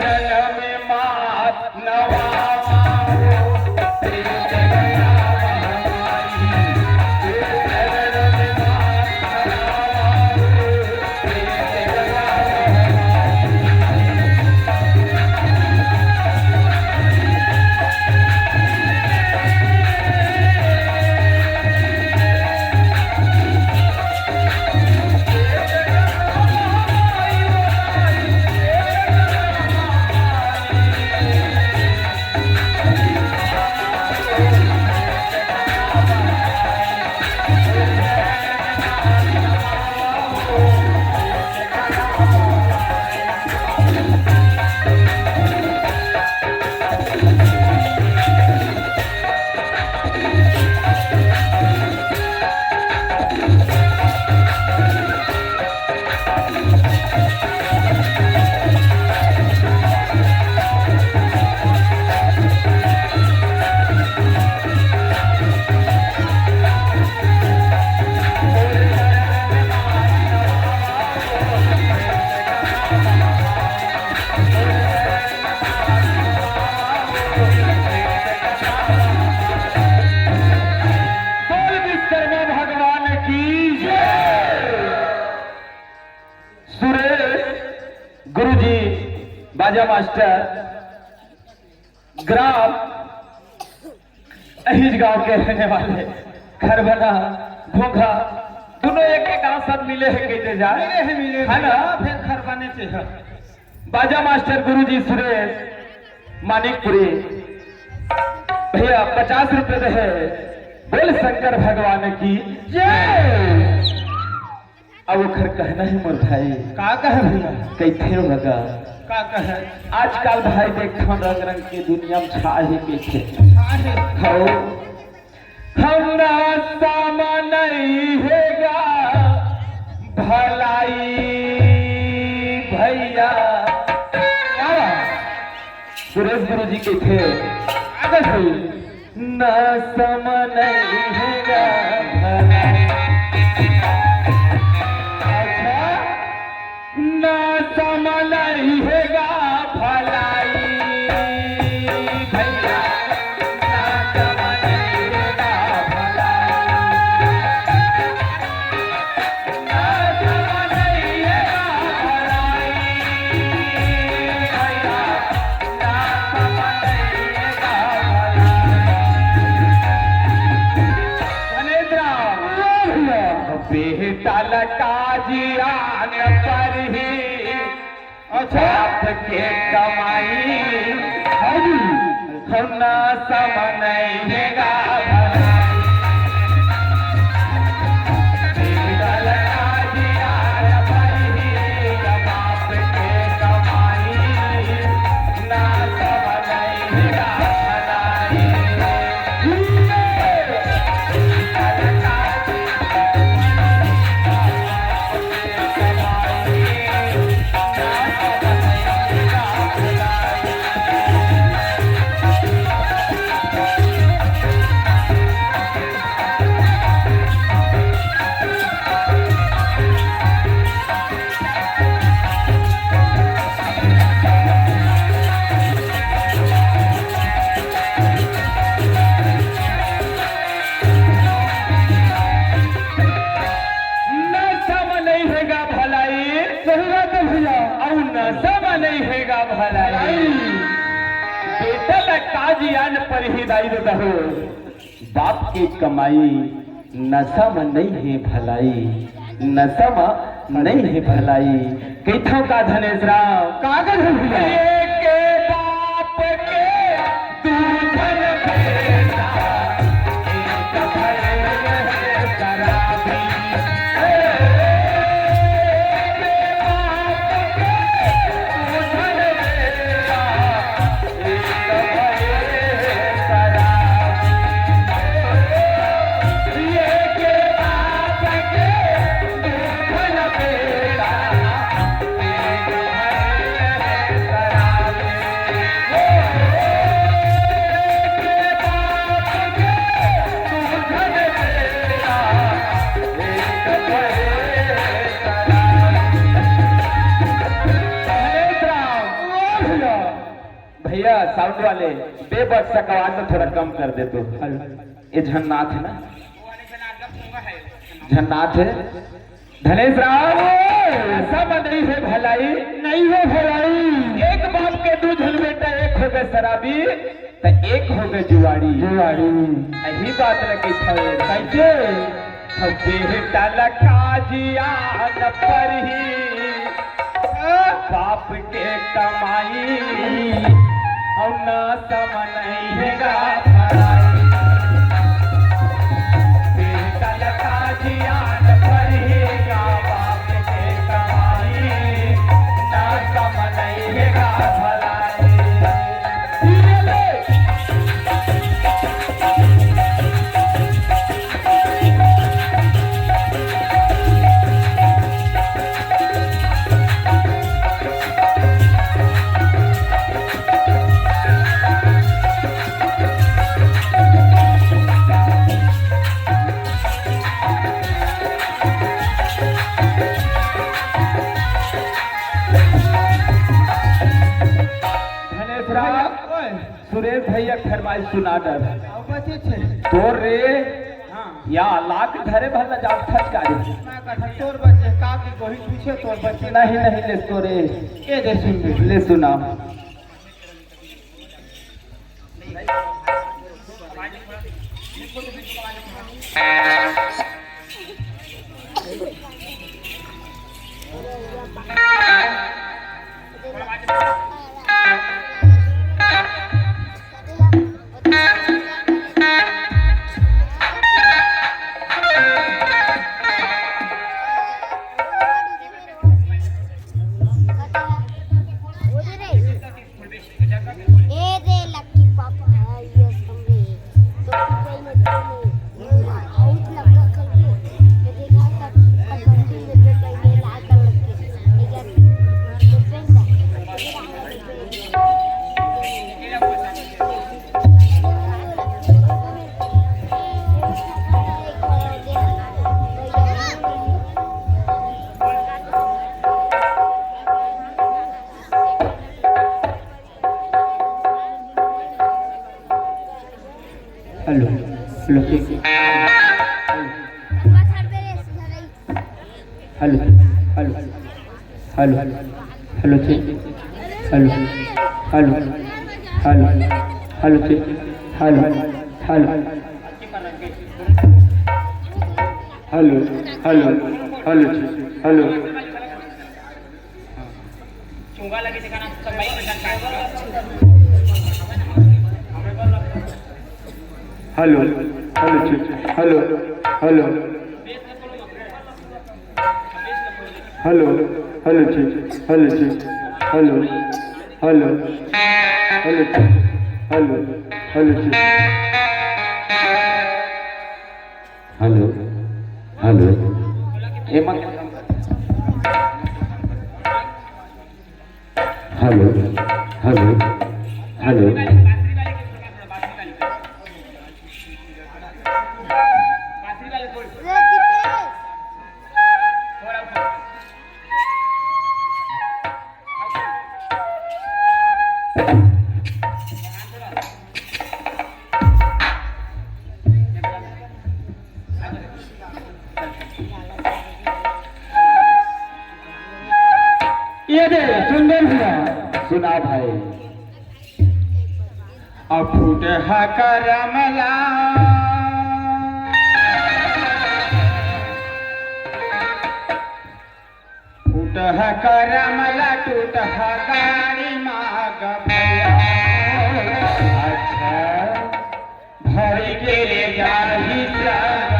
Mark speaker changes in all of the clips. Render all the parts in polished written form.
Speaker 1: चरण में मात नवा बाजा मास्टर ग्राम अहिज गांव के रहने वाले घर बना घोंघा दोनों एक गांव सब मिले हैं कहते जाए है ना फिर घर बने थे बाजा मास्टर गुरुजी सुरेश मानिकपुरी भैया 50 रुपए रहे बोल शंकर भगवान की जय। अब वो घर कहना ही मोर भाई का कहे भैया कैथे लगा का कहे आजकल भाई देखो रंग रंग की दुनिया में छा ही पीछे हो हम रास्ता नहीं हैगा भलाई भैया सुरेश गुरु जी के थे न सम नहीं हैगा भलाई न सम नहीं हैगा भलाई भैया न सम नहीं हैगा भलाई न सम नहीं हैगा भलाई भैया न सम नहीं हैगा भलाई बेटा लका जियान पर ही बाप के कमाई हम ना सम नहीं हैगा बेटा लका जियान पर ही बाप के कमाई ना सम नहीं हैगा भलाई नहीं हैगा भलाई बेटा काजियान पर ही दाई दहो बाप की कमाई नशा में नहीं है भलाई नशा में नहीं है भलाई कैथों का धनेश राव कागज के बाप के दूधन भैया भैया साउंड वाले बेबस का आवाज तो थोड़ा कम कर दे तो। ये झन्नाथ है ना, झन्नाथ है। धनेश राव ऐसा नहीं है भलाई, नहीं है भलाई। एक बाप के दो झन बेटा, एक हो गए शराबी तो एक हो गए जुआड़ी। जुआड़ी यही बात लगी कैसे बेटा लकाजिया न पर ही बाप के कमाई और ना समझेगा भलाई। बेटा लकाजिया न पर ही बाप के कमाई ना समझेगा भलाई। सुरेश भैया फरमाइश सुना डर तोर रे या लाख धरे भला जाओ खचकारी
Speaker 2: तोर बच्चे का की गोही पीछे तोर बच्चे
Speaker 1: नहीं नहीं ले तोरे
Speaker 2: ए दे सुन
Speaker 1: ले सुना। Hello hello hello hello hello hello ठीक हेलो हेलो हेलो हेलो ठीक hello hello hello hello hello ठीक हेलो चुंगा लगे दिखाना सब भाई हेलो हेलो ठीक हेलो हेलो हेलो हेलो ठीक हेलो ठीक हेलो हेलो हेलो ठीक हेलो हेलो ठीक हेलो हेलो एमा हेलो हेलो हेलो ये दे सुंदर भैया सुना भाई अफूट है करमला फूट है करमला टूट है गाड़ी माग भैया अच्छा भर के ले जाही सब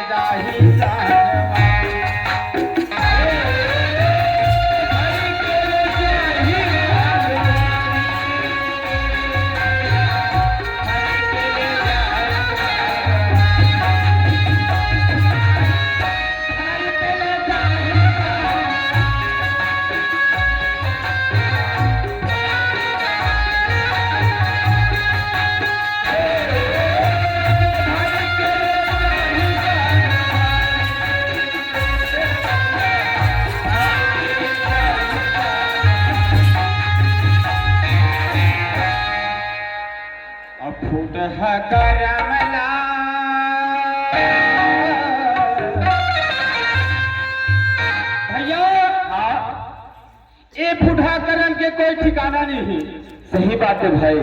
Speaker 1: जाही
Speaker 2: करमला भैया
Speaker 1: हाँ
Speaker 2: ये फूटा करम के कोई ठिकाना नहीं है।
Speaker 1: सही बात है भाई।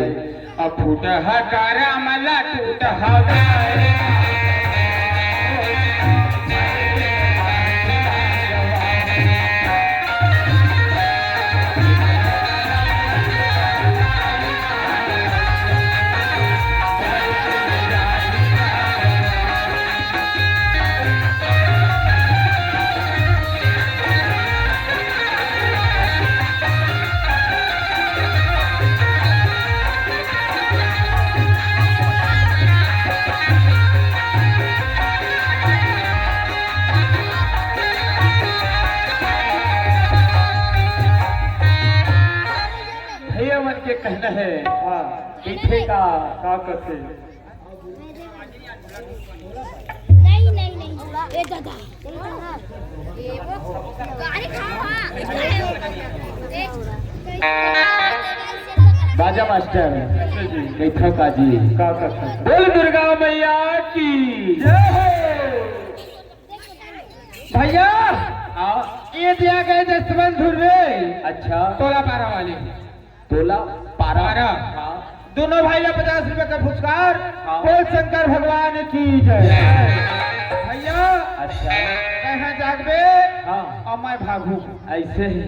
Speaker 2: अब फूटा करमला टूट
Speaker 1: भैया मन के कहना है
Speaker 2: हाँ
Speaker 1: पीछे का करते
Speaker 3: नहीं नहीं नहीं ए दादा ये वो गाड़ी खाओ
Speaker 1: बाजा मास्टर कैथा का जी
Speaker 2: का करते
Speaker 1: बोल दुर्गा मैया की
Speaker 2: जय हो भैया
Speaker 1: हाँ
Speaker 2: ये दिया गए दस्तबंद धुर्वे
Speaker 1: अच्छा
Speaker 2: तोला पारा वाले
Speaker 1: तोला पारा
Speaker 2: पारा।
Speaker 1: हाँ
Speaker 2: दोनों भाई 50 रुपए का पुरस्कार
Speaker 1: हाँ।
Speaker 2: बोल शंकर भगवान की जय भैया
Speaker 1: अच्छा
Speaker 2: कहाँ जागबे
Speaker 1: हाँ
Speaker 2: और मैं भागू
Speaker 1: ऐसे ही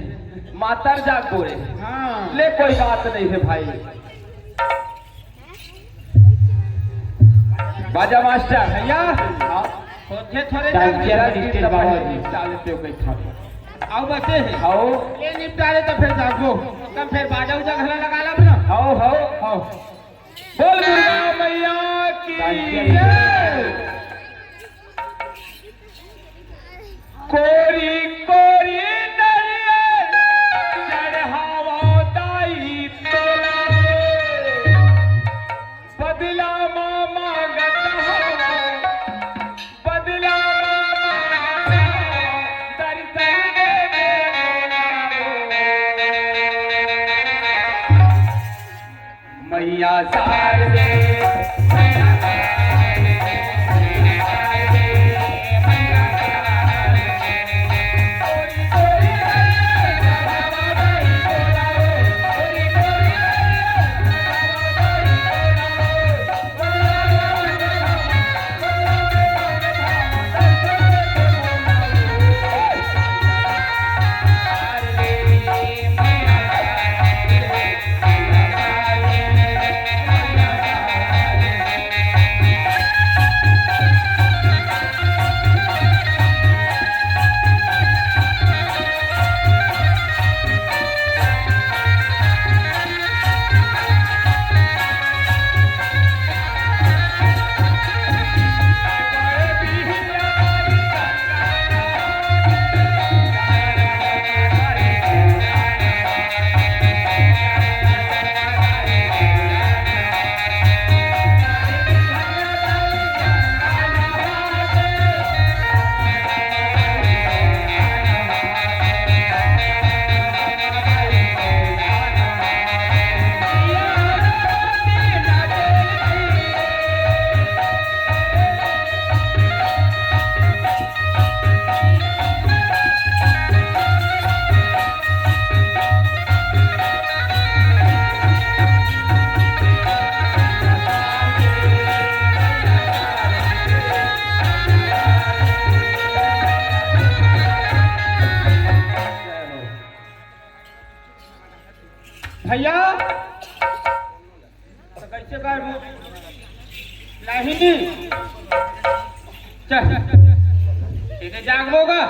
Speaker 1: मातर जाग बोले
Speaker 2: हाँ
Speaker 1: ले कोई बात नहीं है भाई। बाजा मास्टर
Speaker 2: भैया
Speaker 1: हाँ
Speaker 2: थोड़े थोड़े
Speaker 1: डांसिया
Speaker 2: जागबे।
Speaker 1: स्टेज बाबा जी चालते हो कैथा
Speaker 2: आओ बचे हैं
Speaker 1: आओ
Speaker 2: ये निपटारे तो फिर जागो कम फिर बाजा उजा घला लगा ला ना
Speaker 1: आओ आओ
Speaker 2: आओ
Speaker 1: बोल दुर्गा मैया की
Speaker 2: जय।
Speaker 1: कोरी कोरी नरियल चढ़ावा दाई तोला बदला मामा गता बदला मामा दर्शन दे मैया सार दे
Speaker 2: भैया तो कैसे कर नहीं चल ठीक है जागोगा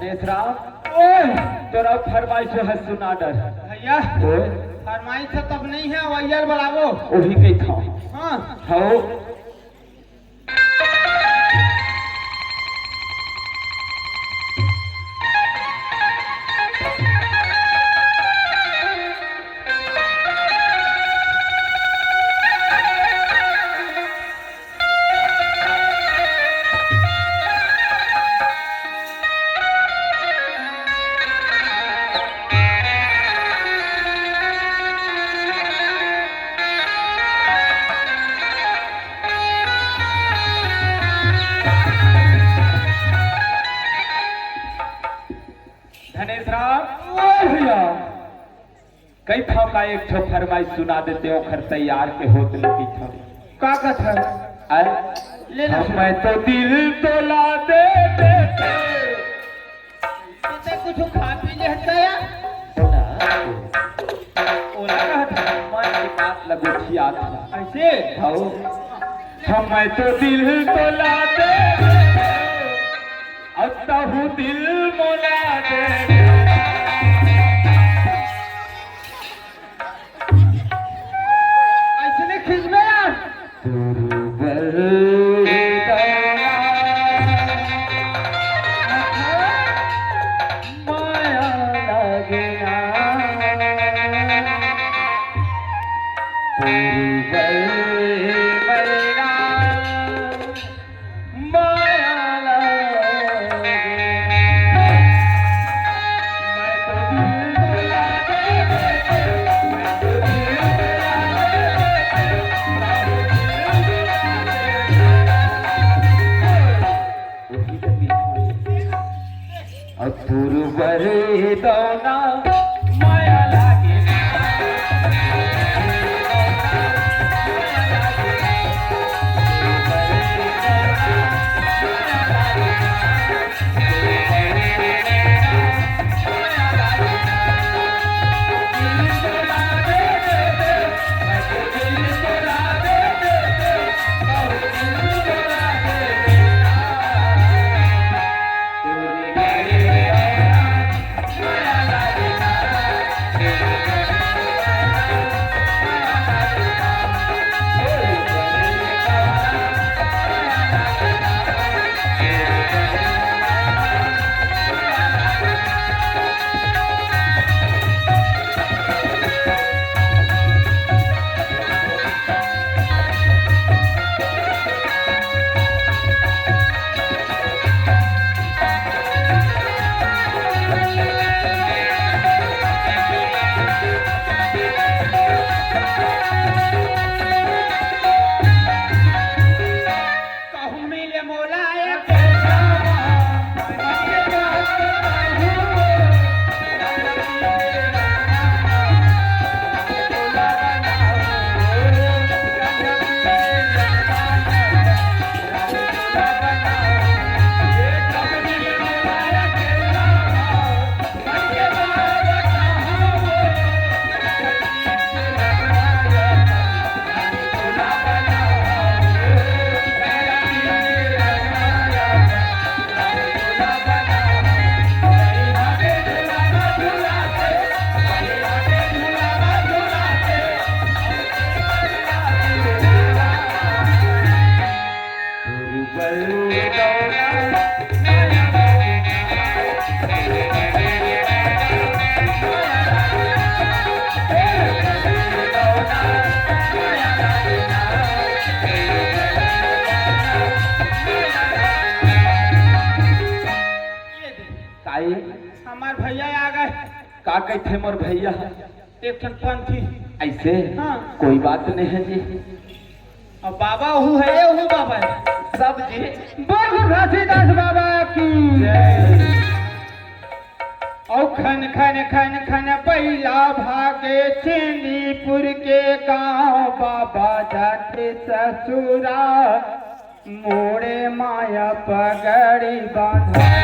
Speaker 1: धनेश राम ओए तोरा फरमाइश है सुना डर
Speaker 2: भैया
Speaker 1: ओए
Speaker 2: फरमाइश तो तब नहीं है वैयर बढ़ावो
Speaker 1: वही के था
Speaker 2: हाँ
Speaker 1: हो धनेश राम ओए भैया कई था का एक ठो फरमाइश सुना देते हो खर तैयार के होत लगी था
Speaker 2: का कथा
Speaker 1: अरे
Speaker 2: ले लो
Speaker 1: मैं तो दिल तोला दे देते
Speaker 2: इतने कुछ खा पी लेता या ओला रहा था
Speaker 1: मन की बात लगोठिया था
Speaker 2: ऐसे
Speaker 1: हो मैं तो दिल तोला दे अब हूँ दिल मोला दे
Speaker 2: ऐसे नहीं खिंच में यार
Speaker 1: माया लगना पूर्वर दौना माया लागे
Speaker 2: हमार भैया आ गए
Speaker 1: का कहते मोर भैया
Speaker 2: एक ठन पंथी
Speaker 1: ऐसे
Speaker 2: हाँ।
Speaker 1: कोई बात नहीं है जी
Speaker 2: और बाबा हु है हु बाबा है
Speaker 1: सब जी
Speaker 2: बोल घासीदास बाबा की और खन खन खन खन पहिला भागे चेंदीपुर के गांव बाबा जाते ससुरा मोड़े माया पगड़ी बांधा